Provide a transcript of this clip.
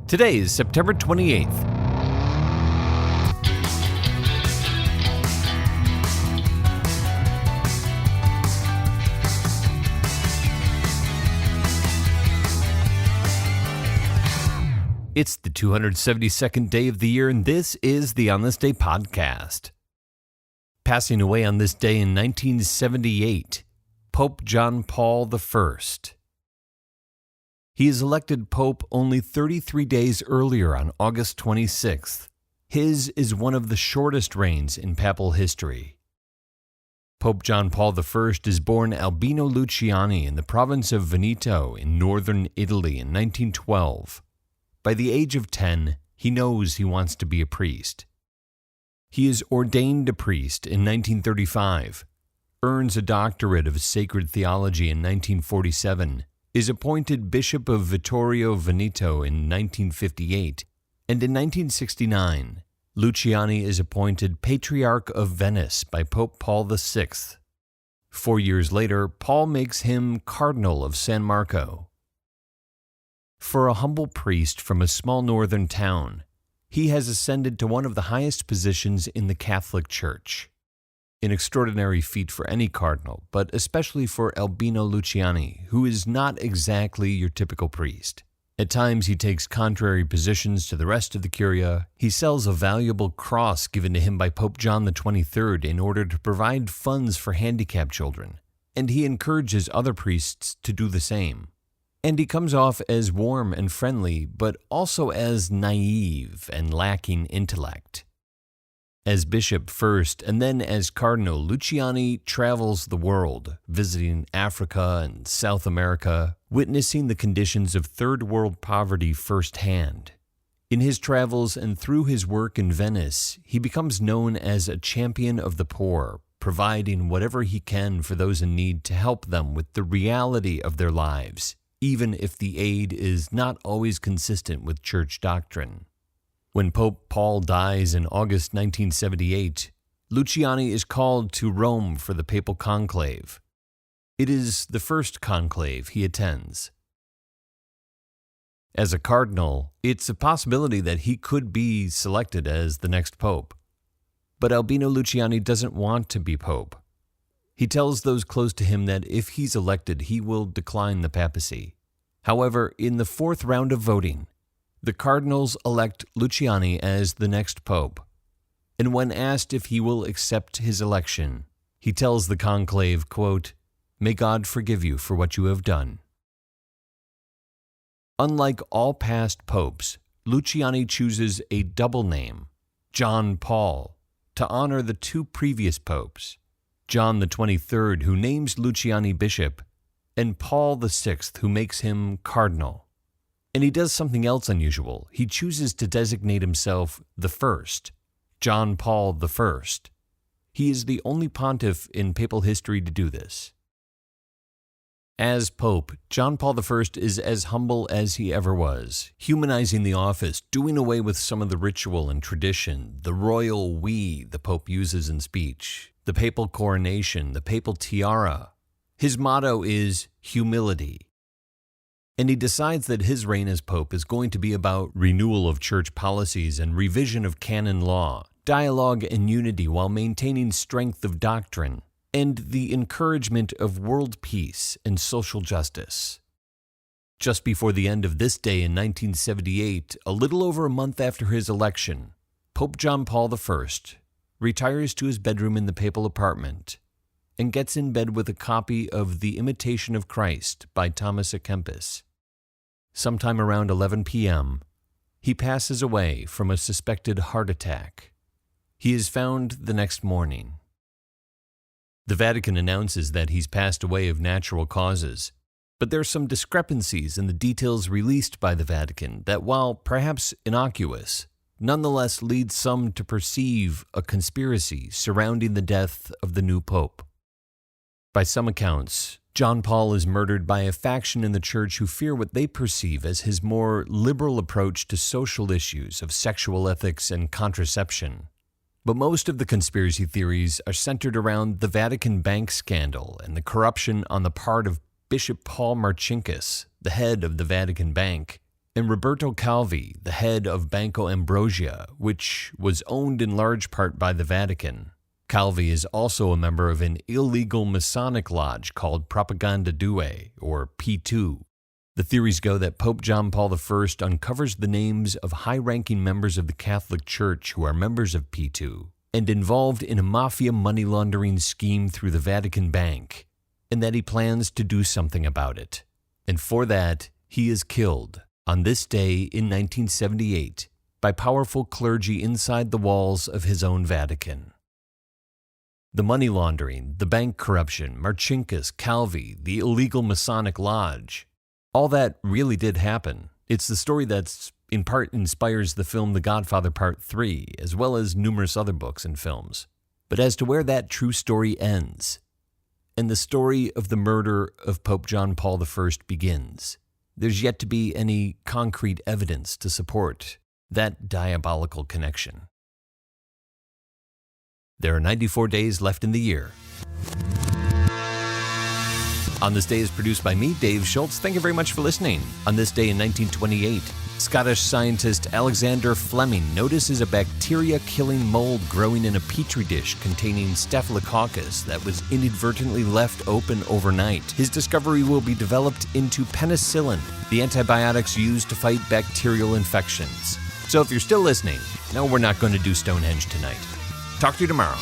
Today is September 28th. It's the 272nd day of the year, and this is the On This Day podcast. Passing away on this day in 1978, Pope John Paul I. He is elected Pope only 33 days earlier on August 26th. His is one of the shortest reigns in papal history. Pope John Paul I is born Albino Luciani in the province of Veneto in northern Italy in 1912. By the age of 10, he knows he wants to be a priest. He is ordained a priest in 1935, earns a doctorate of sacred theology in 1947, is appointed Bishop of Vittorio Veneto in 1958, and in 1969, Luciani is appointed Patriarch of Venice by Pope Paul VI. 4 years later, Paul makes him Cardinal of San Marco. For a humble priest from a small northern town, he has ascended to one of the highest positions in the Catholic Church. An extraordinary feat for any cardinal, but especially for Albino Luciani, who is not exactly your typical priest. At times he takes contrary positions to the rest of the Curia. He sells a valuable cross given to him by Pope John XXIII in order to provide funds for handicapped children, and he encourages other priests to do the same. And he comes off as warm and friendly, but also as naive and lacking intellect. As bishop first, and then as cardinal, Luciani travels the world, visiting Africa and South America, witnessing the conditions of third world poverty firsthand. In his travels and through his work in Venice, he becomes known as a champion of the poor, providing whatever he can for those in need to help them with the reality of their lives, even if the aid is not always consistent with church doctrine. When Pope Paul dies in August 1978, Luciani is called to Rome for the papal conclave. It is the first conclave he attends. As a cardinal, it's a possibility that he could be selected as the next pope. But Albino Luciani doesn't want to be pope. He tells those close to him that if he's elected, he will decline the papacy. However, in the fourth round of voting, the cardinals elect Luciani as the next pope. And when asked if he will accept his election, he tells the conclave, quote, "May God forgive you for what you have done." Unlike all past popes, Luciani chooses a double name, John Paul, to honor the two previous popes, John XXIII, who names Luciani bishop, and Paul VI, who makes him cardinal. And he does something else unusual. He chooses to designate himself the First, John Paul I. He is the only pontiff in papal history to do this. As Pope, John Paul I is as humble as he ever was, humanizing the office, doing away with some of the ritual and tradition, the royal we the Pope uses in speech, the papal coronation, the papal tiara. His motto is humility. And he decides that his reign as Pope is going to be about renewal of church policies and revision of canon law, dialogue and unity while maintaining strength of doctrine, and the encouragement of world peace and social justice. Just before the end of this day in 1978, a little over a month after his election, Pope John Paul I retires to his bedroom in the papal apartment and gets in bed with a copy of The Imitation of Christ by Thomas à Kempis. Sometime around 11 p.m., he passes away from a suspected heart attack. He is found the next morning. The Vatican announces that he's passed away of natural causes, but there are some discrepancies in the details released by the Vatican that, while perhaps innocuous, nonetheless lead some to perceive a conspiracy surrounding the death of the new pope. By some accounts, John Paul is murdered by a faction in the church who fear what they perceive as his more liberal approach to social issues of sexual ethics and contraception. But most of the conspiracy theories are centered around the Vatican bank scandal and the corruption on the part of Bishop Paul Marcinkus, the head of the Vatican Bank, and Roberto Calvi, the head of Banco Ambrosia, which was owned in large part by the Vatican. Calvi is also a member of an illegal Masonic lodge called Propaganda Due, or P2. The theories go that Pope John Paul I uncovers the names of high-ranking members of the Catholic Church who are members of P2 and involved in a mafia money laundering scheme through the Vatican Bank, and that he plans to do something about it. And for that, he is killed on this day in 1978 by powerful clergy inside the walls of his own Vatican. The money laundering, the bank corruption, Marcinkus, Calvi, the illegal Masonic lodge, all that really did happen. It's the story that's in part inspires the film The Godfather Part 3, as well as numerous other books and films. But as to where that true story ends, and the story of the murder of Pope John Paul I begins, there's yet to be any concrete evidence to support that diabolical connection. There are 94 days left in the year. On This Day is produced by me, Dave Schultz. Thank you very much for listening. On this day in 1928, Scottish scientist Alexander Fleming notices a bacteria-killing mold growing in a petri dish containing Staphylococcus that was inadvertently left open overnight. His discovery will be developed into penicillin, the antibiotics used to fight bacterial infections. So if you're still listening, no, we're not going to do Stonehenge tonight. Talk to you tomorrow.